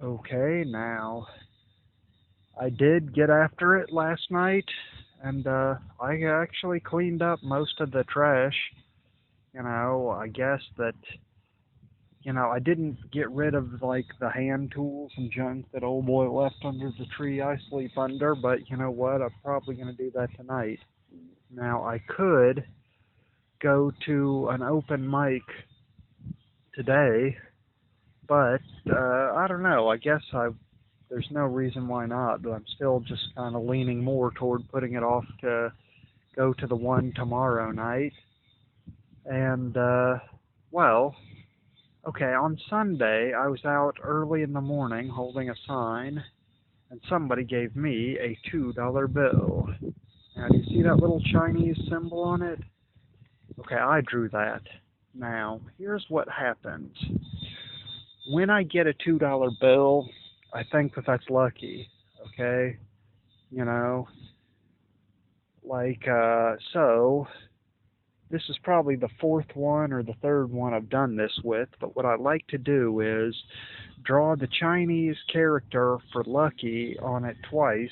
Okay, now I did get after it last night, and I actually cleaned up most of the trash. I guess that I didn't get rid of like the hand tools and junk that old boy left under the tree I sleep under, but you know what? I'm probably gonna do that tonight. Now I could go to an open mic today, but I don't know. I guess there's no reason why not, but I'm still just kind of leaning more toward putting it off to go to the one tomorrow night. And, well, okay, on Sunday, I was out early in the morning holding a sign, and somebody gave me a $2 bill. Now, do you see that little Chinese symbol on it? Okay, I drew that. Now, here's what happens. When I get a $2 bill, I think that that's lucky, okay? You know, so this is probably the fourth one or the third one I've done this with, but what I like to do is draw the Chinese character for lucky on it twice,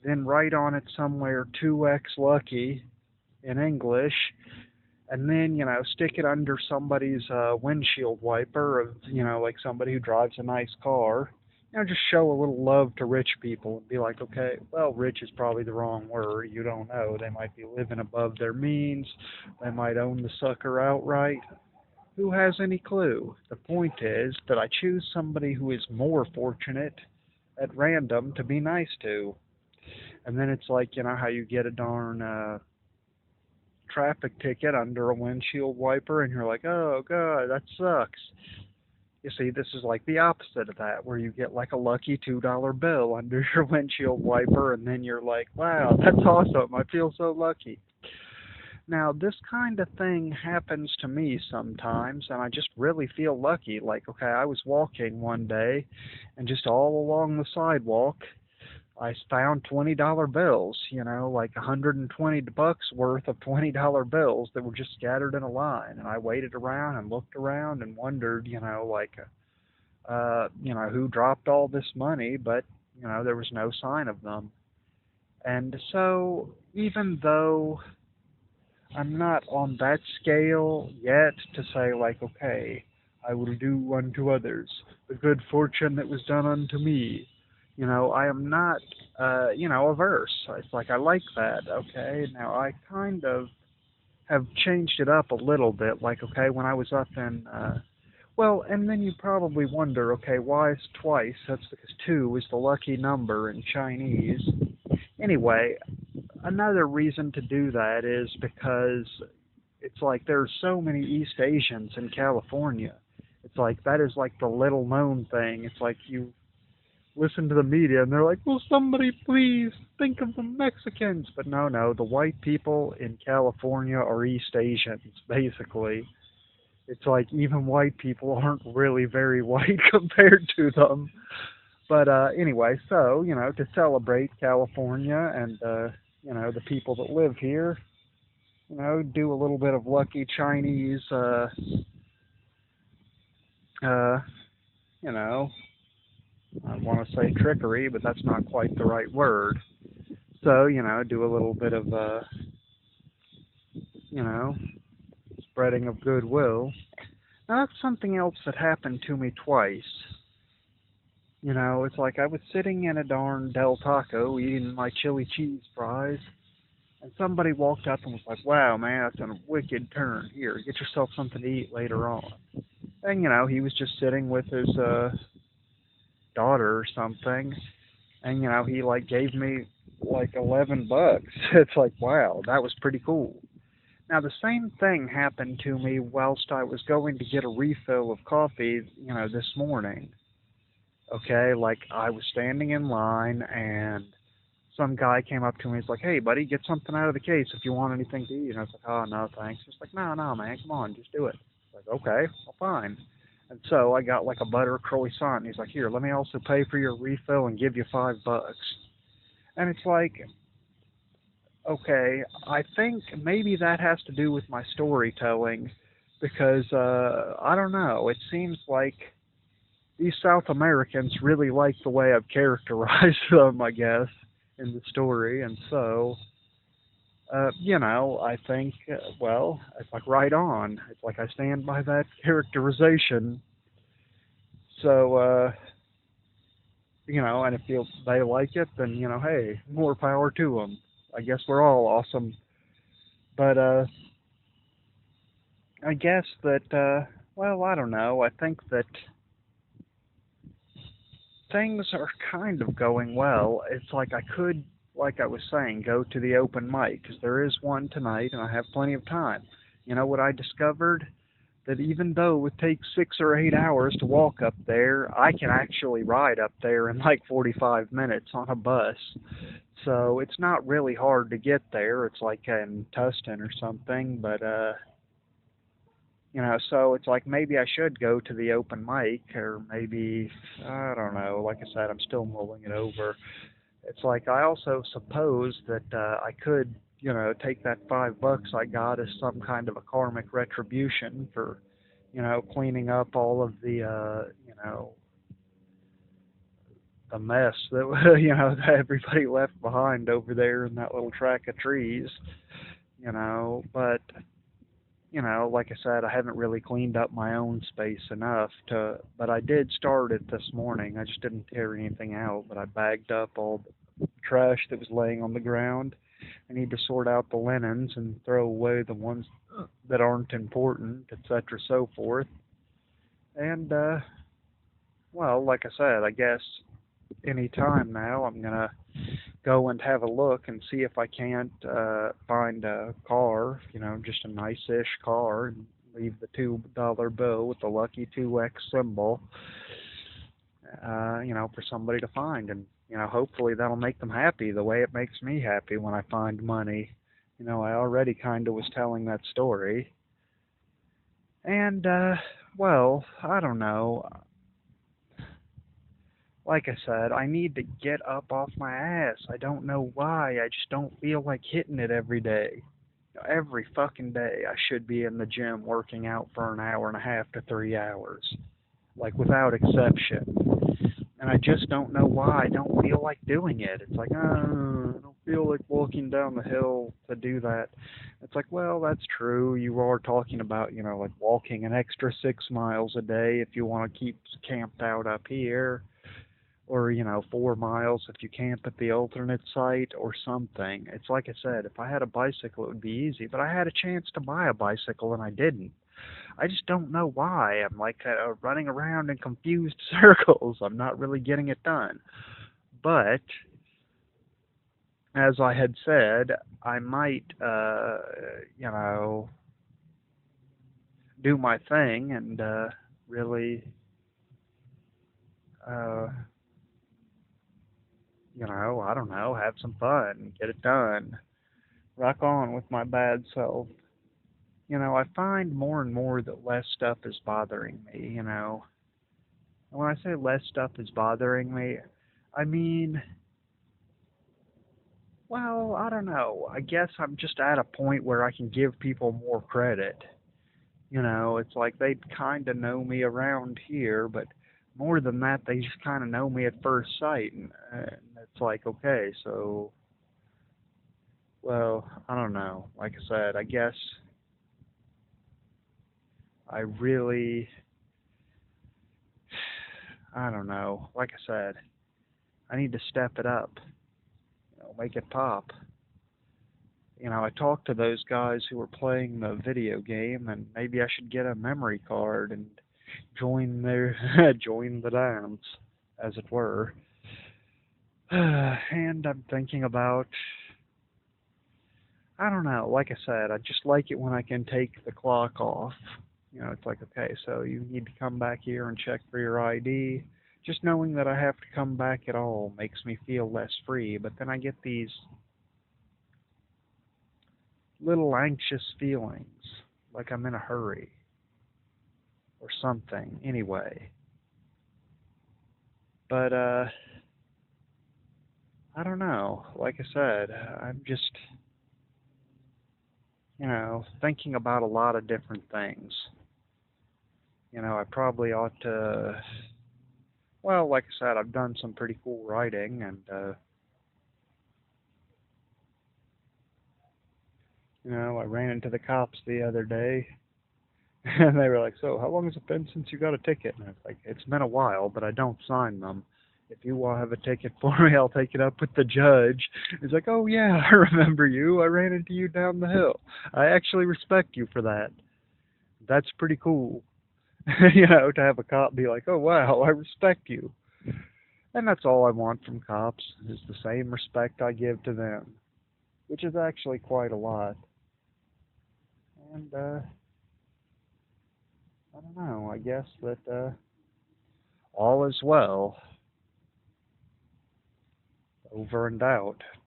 then write on it somewhere 2x lucky in English, and then, stick it under somebody's windshield wiper of, like somebody who drives a nice car. Just show a little love to rich people and be like, okay, well, rich is probably the wrong word. You don't know. They might be living above their means. They might own the sucker outright. Who has any clue? The point is that I choose somebody who is more fortunate at random to be nice to. And then it's like, how you get a darn traffic ticket under a windshield wiper and you're like, oh, God, that sucks. You see, this is like the opposite of that, where you get like a lucky $2 bill under your windshield wiper, and then you're like, wow, that's awesome. I feel so lucky. Now, this kind of thing happens to me sometimes, and I just really feel lucky. Like, okay, I was walking one day, and just all along the sidewalk, I found $20 bills, like 120 bucks worth of $20 bills that were just scattered in a line. And I waited around and looked around and wondered, who dropped all this money, but, there was no sign of them. And so, even though I'm not on that scale yet to say, like, okay, I will do unto others the good fortune that was done unto me. I am not, averse. It's like I like that, okay? Now, I kind of have changed it up a little bit. Like, okay, when I was up in, and then you probably wonder, okay, why is twice? That's because two is the lucky number in Chinese. Anyway, another reason to do that is because it's like there's so many East Asians in California. It's like that is like the little known thing. It's like you listen to the media and they're like, "Will somebody please think of the Mexicans?" But no, the white people in California are East Asians, basically. It's like even white people aren't really very white compared to them. But anyway, so, to celebrate California and, the people that live here, do a little bit of lucky Chinese, uh, you know, I want to say trickery, but that's not quite the right word. So, do a little bit of, you know, spreading of goodwill. Now, that's something else that happened to me twice. It's like I was sitting in a darn Del Taco eating my chili cheese fries, and somebody walked up and was like, "Wow, man, that's a wicked turn. Here, get yourself something to eat later on." And, he was just sitting with his daughter or something, and, he, like, gave me, like, $11. It's like, wow, that was pretty cool. Now, the same thing happened to me whilst I was going to get a refill of coffee, this morning. Okay, like I was standing in line and some guy came up to me. He's like, "Hey, buddy, get something out of the case if you want anything to eat." And I was like, "Oh, no, thanks." He's like, "No, man, come on, just do it." I was like, "Okay, well, fine." And so I got like a butter croissant. He's like, "Here, let me also pay for your refill and give you $5." And it's like, okay, I think maybe that has to do with my storytelling because I don't know. It seems like these South Americans really like the way I've characterized them, I guess, in the story, and so I think, well, it's like right on. It's like I stand by that characterization. So, and if they like it, then, hey, more power to them. I guess we're all awesome. But, I guess that, well, I don't know. I think that things are kind of going well. It's like I could, like I was saying, go to the open mic, because there is one tonight and I have plenty of time. You know what I discovered? That even though it would take 6 or 8 hours to walk up there, I can actually ride up there in like 45 minutes on a bus. So it's not really hard to get there. It's like in Tustin or something, but so it's like maybe I should go to the open mic, or maybe I don't know. Like I said, I'm still mulling it over. It's like I also suppose that I could, take that $5 I got as some kind of a karmic retribution for, cleaning up all of the, the mess that that everybody left behind over there in that little tract of trees. But like I said, I haven't really cleaned up my own space enough to, but I did start it this morning. I just didn't tear anything out, but I bagged up all the trash that was laying on the ground. I need to sort out the linens and throw away the ones that aren't important, etc., so forth. And, well, like I said, I guess any time now I'm gonna go and have a look and see if I can't find a car, just a nice-ish car, and leave the $2 bill with the lucky 2X symbol, for somebody to find. And, hopefully that'll make them happy the way it makes me happy when I find money. I already kind of was telling that story. And, well, I don't know. Like I said, I need to get up off my ass. I don't know why. I just don't feel like hitting it every day. Every fucking day, I should be in the gym working out for an hour and a half to 3 hours, like without exception. And I just don't know why I don't feel like doing it. It's like, I don't feel like walking down the hill to do that. It's like, well, that's true. You are talking about, like walking an extra 6 miles a day if you want to keep camped out up here, or 4 miles if you camp at the alternate site or something. It's like I said, if I had a bicycle it would be easy, but I had a chance to buy a bicycle and I didn't. I just don't know why. I'm like running around in confused circles. I'm not really getting it done. But as I had said, I might do my thing and really uh I don't know, have some fun, get it done, rock on with my bad self. I find more and more that less stuff is bothering me. And when I say less stuff is bothering me, I mean, well, I don't know. I guess I'm just at a point where I can give people more credit. It's like they kind of know me around here, but more than that, they just kind of know me at first sight. And it's like, okay, so, well, I don't know. Like I said, I guess I really, I don't know. Like I said, I need to step it up, make it pop. I talked to those guys who were playing the video game, and maybe I should get a memory card and join their join the dance, as it were. And I'm thinking about, I don't know. Like I said, I just like it when I can take the clock off. It's like, okay, so you need to come back here and check for your ID. Just knowing that I have to come back at all makes me feel less free. But then I get these little anxious feelings, like I'm in a hurry or something. Anyway, but I don't know. Like I said, I'm just thinking about a lot of different things. I probably ought to. well, like I said, I've done some pretty cool writing, and I ran into the cops the other day, and they were like, "So, how long has it been since you got a ticket?" And I was like, "It's been a while, but I don't sign them. If you will have a ticket for me, I'll take it up with the judge." He's like, "Oh yeah, I remember you. I ran into you down the hill. I actually respect you for that. That's pretty cool." To have a cop be like, "Oh wow, I respect you." And that's all I want from cops is the same respect I give to them, which is actually quite a lot. And I don't know. I guess that all is well, over and out.